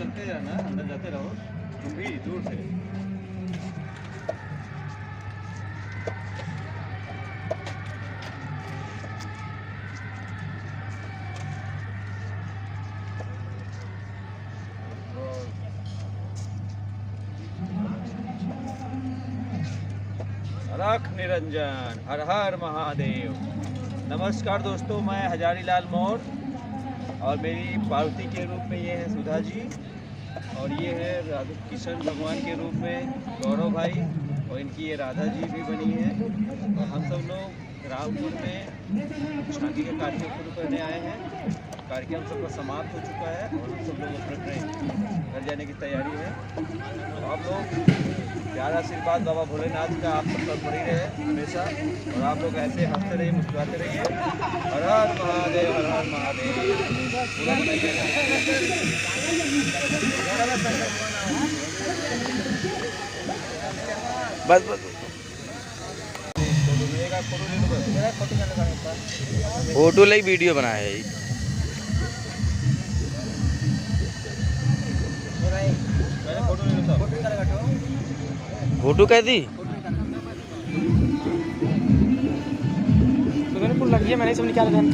चलते रहना, अंदर जाते रहो तुम भी दूर से। अलख निरंजन, हर हर महादेव। नमस्कार दोस्तों, मैं हजारी लाल मौर्य और मेरी पार्वती के रूप में ये है सुधा जी, और ये है राधा कृष्ण भगवान के रूप में गौरव भाई, और इनकी ये राधा जी भी बनी है। और हम सब लोग रामपुर में शादी का कार्यक्रम शुरू करने आए हैं। कार्यक्रम सबका समाप्त हो चुका है और हम सब लोग अपना ट्रेन घर जाने की तैयारी है। तो आप लोग प्यार आशीर्वाद बाबा भोलेनाथ का आप सब पर बनी रहे हमेशा, और आप लोग ऐसे हंसते रहिए, मुस्कुराते रहिए। हर हर महादेव, हर हर महादेव। बस बस फोटो ले वीडियो बनाया है। फोटो कह दी तो मैंने लग गया, मैंने सब निकाल रहे हैं।